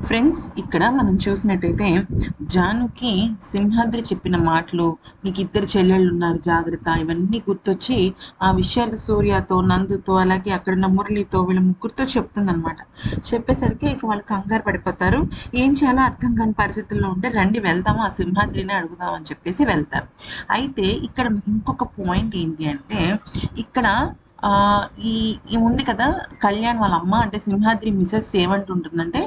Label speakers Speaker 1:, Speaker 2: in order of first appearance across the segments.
Speaker 1: Friends, ఇక్కడ మనం చూసినట్టయితే జానుకి సింహాద్రి చెప్పిన మాటలు, నీకు ఇద్దరు చెల్లెళ్ళు ఉన్నారు జాగ్రత్త, ఇవన్నీ గుర్తొచ్చి ఆ విషయాలు సూర్యతో, నందుతో, అలాగే అక్కడున్న మురళితో, వీళ్ళ ముగ్గురితో చెప్తుందనమాట. చెప్పేసరికి ఇక వాళ్ళు కంగారు పడిపోతారు. ఏం చేయాలో అర్థం కాని పరిస్థితుల్లో ఉంటే రండి వెళ్దాము, ఆ సింహాద్రిని అడుగుదాం అని చెప్పేసి వెళ్తారు. అయితే ఇక్కడ ఇంకొక పాయింట్ ఏంటి అంటే, ఇక్కడ ఈ ఈ ఉంది కదా, కళ్యాణ్ వాళ్ళ అమ్మ అంటే సింహాద్రి మిసెస్ ఏమంటుంటుందంటే,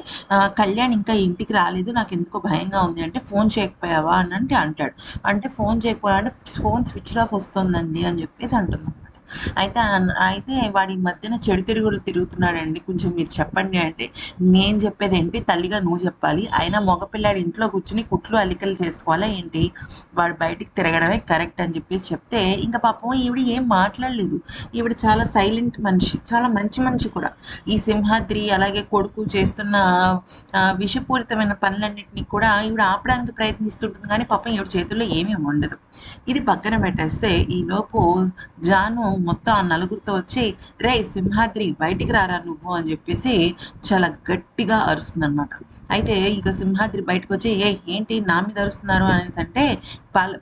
Speaker 1: కళ్యాణ్ ఇంకా ఇంటికి రాలేదు, నాకు ఎందుకో భయంగా ఉంది అంటే, ఫోన్ చేయకపోయావా అని అంటే అంటాడు. అంటే ఫోన్ చేయకపోయా అంటే, ఫోన్ స్విచ్ ఆఫ్ వస్తుందండి అని చెప్పేసి అంటుంది. అయితే వాడి మధ్యన చెడు తిరుగుడు తిరుగుతున్నాడండి, కొంచెం మీరు చెప్పండి అంటే, నేను చెప్పేది ఏంటి, తల్లిగా నువ్వు చెప్పాలి, అయినా మగపిల్లాడి ఇంట్లో కూర్చుని కుట్లు అల్లికలు చేసుకోవాలా ఏంటి, వాడు బయటికి తిరగడమే కరెక్ట్ అని చెప్పేసి చెప్తే, ఇంకా పాపం ఈవిడ ఏం మాట్లాడలేదు. ఈవిడ చాలా సైలెంట్ మనిషి, చాలా మంచి మనిషి కూడా. ఈ సింహాద్రి అలాగే కొడుకు చేస్తున్న విషపూరితమైన పనులన్నింటినీ కూడా ఈవిడ ఆపడానికి ప్రయత్నిస్తుంటుంది, కానీ పాపం ఈవిడ చేతుల్లో ఏమీ ఉండదు. ఇది పక్కన పెట్టేస్తే ఈలోపు జాను మొత్తం ఆ నలుగురితో వచ్చి, రే సింహాద్రి బయటికి రారా నువ్వు అని చెప్పేసి చాలా గట్టిగా అరుస్తుందనమాట. అయితే ఇక సింహాద్రి బయటకు వచ్చి, ఏంటి నా మీద అరుస్తున్నారు అనేసి అంటే,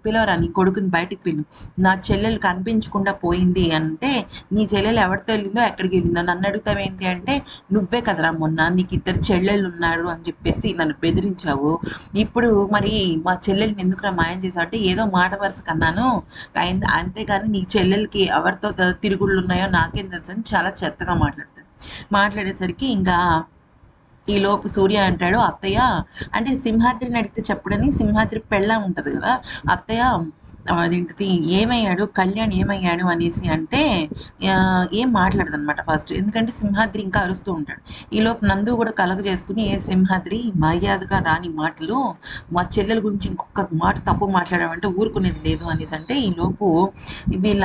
Speaker 1: పిలవరా నీ కొడుకుని బయటికి పిలు, నా చెల్లెలు కనిపించకుండా పోయింది అంటే, నీ చెల్లెలు ఎవరితో వెళ్ళిందో ఎక్కడికి వెళ్ళిందో నన్ను అడుగుతావేంటి అంటే, నువ్వే కదరా మొన్న నీకు ఇద్దరు చెల్లెళ్ళు ఉన్నారు అని చెప్పేసి నన్ను బెదిరించావు, ఇప్పుడు మరి మా చెల్లెల్ని ఎందుకురా మాయం చేసావు అంటే, ఏదో మాట వరుస కన్నాను, అంతేగాని నీ చెల్లెలకి ఎవరితో తిరుగుళ్ళు ఉన్నాయో నాకేం తెలుసు అని చాలా చెత్తగా మాట్లాడతాడు. మాట్లాడేసరికి ఇంకా ఈలోపు సూర్య అంటాడు, అత్తయ్య అంటే సింహాద్రిని అడిగితే చెప్పడని, సింహాద్రి పెళ్ళాం ఉంటుంది కదా, అత్తయ్య అదేంటిది ఏమయ్యాడు కళ్యాణ్ ఏమయ్యాడు అనేసి అంటే, ఏం మాట్లాడదు అనమాట ఫస్ట్, ఎందుకంటే సింహాద్రి ఇంకా అరుస్తూ ఉంటాడు. ఈలోపు నందు కూడా కలగ చేసుకుని, ఏ సింహాద్రి మర్యాదగా రాని మాటలు, మా చెల్లెల గురించి ఇంకొక మాట తప్పు మాట్లాడామంటే ఊరుకునేది లేదు అనేసి అంటే, ఈలోపు వీళ్ళ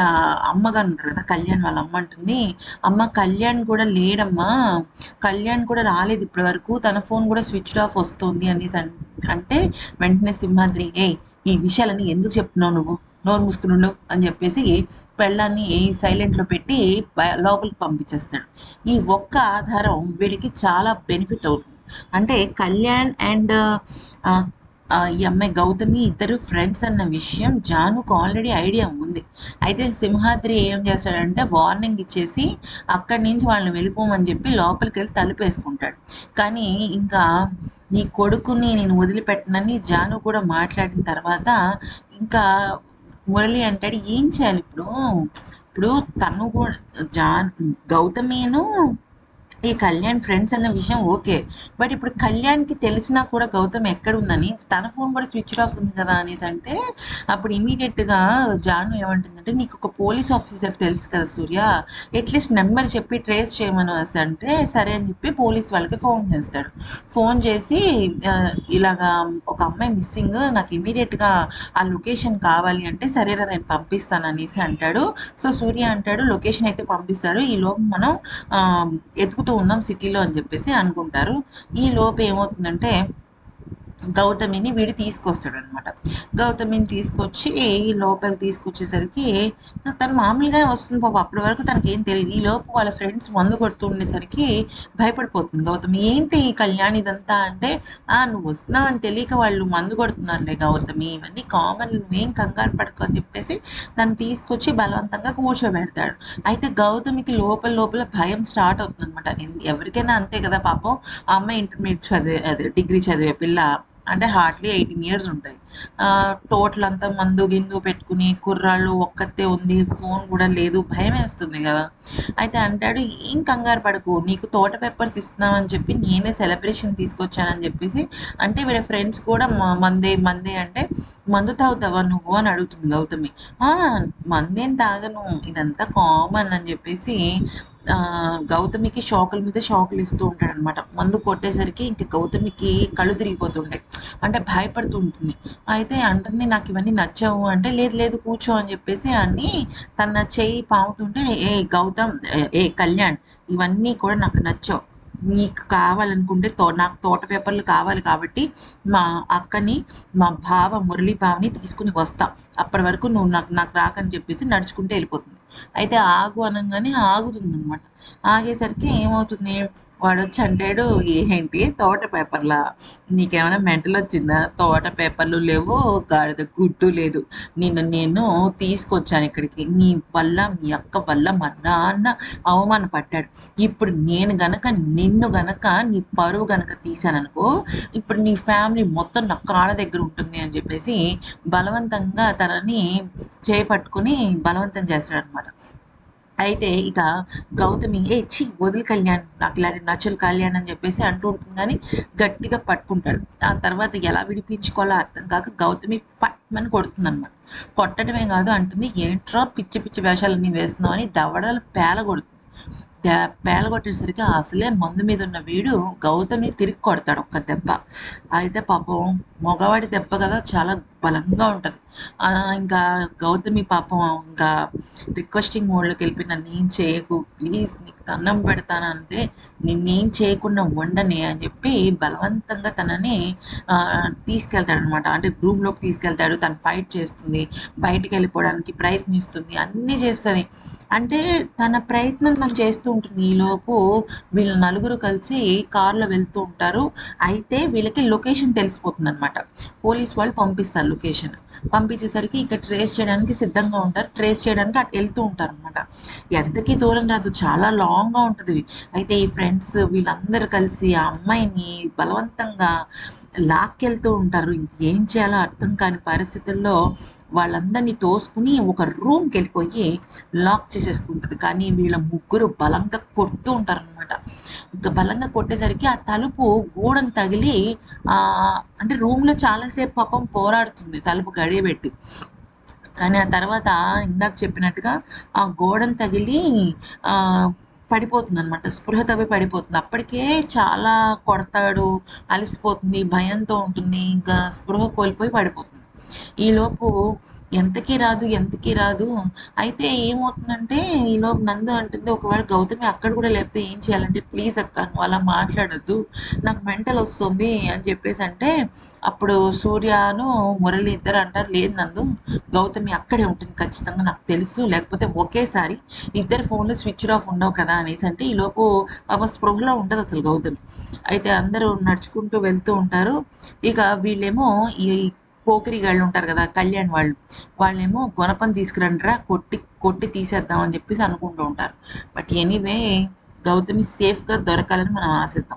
Speaker 1: అమ్మగా ఉంటారు కదా కళ్యాణ్ వాళ్ళ అమ్మ అంటుంది, అమ్మ కళ్యాణ్ కూడా లేడమ్మా, కళ్యాణ్ కూడా రాలేదు ఇప్పటి వరకు, తన ఫోన్ కూడా స్విచ్ ఆఫ్ వస్తుంది అనేసి అంటే, వెంటనే సింహాద్రి, ఈ విషయాలని ఎందుకు చెప్తున్నావు నువ్వు, నోరు మూసుకునుండు అని చెప్పేసి పెళ్ళాన్ని సైలెంట్లో పెట్టి లోపలికి పంపించేస్తాడు. ఈ ఒక్క ఆధారం వీడికి చాలా బెనిఫిట్ అవుతుంది. అంటే కళ్యాణ్ అండ్ ఈ అమ్మాయి గౌతమి ఇద్దరు ఫ్రెండ్స్ అన్న విషయం జానుకు ఆల్రెడీ ఐడియా ఉంది. అయితే సింహాద్రి ఏం చేస్తాడంటే, వార్నింగ్ ఇచ్చేసి అక్కడి నుంచి వాళ్ళని వెళ్ళిపోమని చెప్పి లోపలికి వెళ్ళి తలుపేసుకుంటాడు. కానీ ఇంకా నీ కొడుకుని నేను వదిలిపెట్టనని జాను కూడా మాట్లాడిన తర్వాత, ఇంకా మురళి అంటాడు, ఏం చేయాలి ఇప్పుడు, ఇప్పుడు తను కూడా గౌతమిను ఈ కళ్యాణ్ ఫ్రెండ్స్ అన్న విషయం ఓకే, బట్ ఇప్పుడు కళ్యాణ్కి తెలిసినా కూడా గౌతమ్ ఎక్కడ ఉందని, తన ఫోన్ కూడా స్విచ్ ఆఫ్ ఉంది కదా అనేసి అంటే, అప్పుడు ఇమీడియట్గా జాను ఏమంటుందంటే, నీకు ఒక పోలీస్ ఆఫీసర్ తెలుసు కదా సూర్య, అట్లీస్ట్ నెంబర్ చెప్పి ట్రేస్ చేయమని అంటే, సరే అని చెప్పి పోలీస్ వాళ్ళకి ఫోన్ చేస్తాడు. ఫోన్ చేసి ఇలాగా ఒక అమ్మాయి మిస్సింగ్, నాకు ఇమీడియట్గా ఆ లొకేషన్ కావాలి అంటే, సరేరా నేను పంపిస్తాను అనేసి అంటాడు. సో సూర్య అంటాడు, లొకేషన్ అయితే పంపిస్తాడు, ఈ లోపు మనం ఎతుకుతూ ఉందాం సిటీలో అని చెప్పేసి అనుకుంటారు. ఈ లోపు ఏమవుతుందంటే, గౌతమిని వీడు తీసుకొస్తాడనమాట. గౌతమిని తీసుకొచ్చి లోపలికి తీసుకొచ్చేసరికి తను మామూలుగానే వస్తుంది పాప, అప్పటి వరకు తనకేం తెలియదు. ఈ లోపు వాళ్ళ ఫ్రెండ్స్ మందు కొడుతూ ఉండేసరికి భయపడిపోతుంది గౌతమి. ఏంటి కళ్యాణ్ ఇదంతా అంటే, నువ్వు వస్తున్నావు అని తెలియక వాళ్ళు మందు కొడుతున్నారులే గౌతమి, ఇవన్నీ కామన్, నువ్వేం కంగారు పడుకో అని చెప్పేసి తను తీసుకొచ్చి బలవంతంగా కూర్చోబెడతాడు. అయితే గౌతమికి లోపల లోపల భయం స్టార్ట్ అవుతుంది అనమాట. ఎవరికైనా అంతే కదా పాపం, ఆ అమ్మాయి ఇంటర్మీడియట్ చదివే, అదే డిగ్రీ చదివే పిల్ల, అంటే హార్డ్లీ 18 years ఉంటాయి. టోటల్ అంతా మందు గిందు పెట్టుకుని కుర్రాళ్ళు ఒక్కతే ఉంది, ఫోన్ కూడా లేదు, భయం వేస్తుంది కదా. అయితే అంటాడు, ఏం కంగారు పడకు, నీకు తోట పెప్పర్స్ ఇస్తున్నామని చెప్పి నేనే సెలబ్రేషన్ తీసుకొచ్చానని చెప్పేసి అంటే, వీళ్ళ ఫ్రెండ్స్ కూడా మందే మందే అంటే, మందు తాగుతావా నువ్వు అని అడుగుతుంది గౌతమి. మందేం తాగను, ఇదంతా కామన్ అని చెప్పేసి గౌతమికి షాకుల మీద షాకులు ఇస్తూ ఉంటాడు అనమాట. మందు కొట్టేసరికి ఇంక గౌతమికి కళ్ళు తిరిగిపోతుంటాయి, అంటే భయపడుతూ ఉంటుంది. అయితే అంటుంది, నాకు ఇవన్నీ నచ్చవు అంటే, లేదు లేదు కూర్చో అని చెప్పేసి అని తన చెయ్యి పాముతుంటే, గౌతమ్, కళ్యాణ్, ఇవన్నీ కూడా నాకు నచ్చవు, నీకు కావాలనుకుంటే నాకు తోట పేపర్లు కావాలి కాబట్టి మా అక్కని, మా బావ మురళీ బావని తీసుకుని వస్తా, అప్పటి వరకు నువ్వు నాకు రాకని చెప్పేసి నడుచుకుంటే వెళ్ళిపోతుంది. అయితే ఆగు అనగానే ఆగుతుంది అనమాట. ఆగేసరికి ఏమవుతుంది, వాడొచ్చి అంటాడు, ఏంటి తోట పేపర్‌లా? నీకేమైనా మెంటలొచ్చిందా? తోట పేపర్లు లేవు, గాడిద గుడ్డు లేదు. నేను తీసుకొచ్చాను ఇక్కడికి. నీ వల్ల, మీ అక్క వల్ల మా నాన్న అవమానపడ్డాడు. ఇప్పుడు నేను గనక నిన్ను గనక నీ పరువు గనక తీశాననుకో, ఇప్పుడు నీ ఫ్యామిలీ మొత్తం నా కాళ్ళ దగ్గర ఉంటుంది అని చెప్పేసి బలవంతంగా తనని చేపట్టుకొని బలవంతం చేస్తాడనమాట. అయితే ఇక గౌతమి వదిలి కళ్యాణ్, నాకు ఇలాంటి నచ్చలు కళ్యాణ్ అని చెప్పేసి అంటూ ఉంటుంది కానీ గట్టిగా పట్టుకుంటాడు. ఆ తర్వాత ఎలా విడిపించుకోవాలో అర్థం కాక గౌతమి ఫట్మని కొడుతుందనమాట. కొట్టడమే కాదు అంటుంది, ఏంట్రా పిచ్చి పిచ్చి వేషాలన్నీ వేస్తున్నావు అని దవడలు పేల కొడుతుంది. పేల కొట్టేసరికి అసలే మందు మీద ఉన్న వీడు గౌతమి తిరిగి కొడతాడు ఒక్క దెబ్బ. అయితే పాపం మగవాడి దెబ్బ కదా చాలా బలంగా ఉంటుంది. ఇంకా గౌతమి పాపం ఇంకా రిక్వెస్టింగ్ మోడ్లోకి వెళ్ళిపోయి నన్ను ఏం చేయకు ప్లీజ్, నీకు దండం పెడతానంటే నిన్నేం చేయకుండా ఉండని అని చెప్పి బలవంతంగా తనని తీసుకెళ్తాడనమాట. అంటే రూమ్లోకి తీసుకెళ్తాడు. తను ఫైట్ చేస్తుంది, బయటికి వెళ్ళిపోవడానికి ప్రయత్నిస్తుంది, అన్నీ చేస్తుంది. అంటే తన ప్రయత్నం తను చేస్తూ ఉంటుంది. ఈలోపు వీళ్ళు నలుగురు కలిసి కార్లో వెళ్తూ ఉంటారు. అయితే వీళ్ళకి లొకేషన్ తెలిసిపోతుంది అనమాట. పోలీస్ వాళ్ళు పంపిస్తారు లొకేషన్. పంపించేసరికి ఇక ట్రేస్ చేయడానికి సిద్ధంగా ఉంటారు. ట్రేస్ చేయడానికి అటు వెళ్తూ ఉంటారు అనమాట. ఎంతకీ దూరం రాదు, చాలా లాంగ్గా ఉంటుంది. అయితే ఈ ఫ్రెండ్స్ వీళ్ళందరూ కలిసి ఆ అమ్మాయిని బలవంతంగా లాక్కెళ్తూ ఉంటారు. ఇంకేం చేయాలో అర్థం కాని పరిస్థితుల్లో వాళ్ళందరినీ తోసుకుని ఒక రూమ్కి వెళ్ళిపోయి లాక్ చేసేసుకుంటుంది. కానీ వీళ్ళ ముగ్గురు బలంగా కొడుతూ ఉంటారనమాట. ఇంకా బలంగా కొట్టేసరికి ఆ తలుపు గోడను తగిలి అంటే రూమ్లో చాలాసేపు పాపం పోరాడుతుంది తలుపు గడియబెట్టి. కానీ ఆ తర్వాత ఇందాక చెప్పినట్టుగా ఆ గోడను తగిలి పడిపోతుందనమాట. స్పృహ తప్పి పడిపోతుంది. అప్పటికే చాలా కొడతాడు, అలసిపోతుంది, భయంతో ఉంటుంది. ఇంకా స్పృహ కోల్పోయి పడిపోతుంది. ఈలోపు ఎంతకీ రాదు. అయితే ఏమవుతుందంటే ఈలోపు నందు అంటుంది, ఒకవేళ గౌతమి అక్కడ కూడా లేకపోతే ఏం చేయాలంటే, ప్లీజ్ అక్క నువ్వు అలా మాట్లాడొద్దు, నాకు మెంటల్ వస్తుంది అని చెప్పేసి అంటే, అప్పుడు సూర్యను మురళి ఇద్దరు అంటారు, లేదు నందు, గౌతమి అక్కడే ఉంటుంది ఖచ్చితంగా, నాకు తెలుసు, లేకపోతే ఒకేసారి ఇద్దరు ఫోన్లు స్విచ్ ఆఫ్ ఉండవు కదా అనేసి అంటే, ఈలోపు స్పృహలో ఉండదు అసలు గౌతమి. అయితే అందరూ నడుచుకుంటూ వెళ్తూ ఉంటారు. ఇక వీళ్ళేమో ఈ పోకిరి గాళ్ళు ఉంటారు కదా కళ్యాణ్ వాళ్ళు, వాళ్ళేమో గుణపం తీసుకురండిరా, కొట్టి కొట్టి తీసేద్దాం అని చెప్పేసి అనుకుంటూ ఉంటారు. బట్ ఎనీవే గౌతమి సేఫ్గా దొరకాలని మనం ఆశిద్దాం.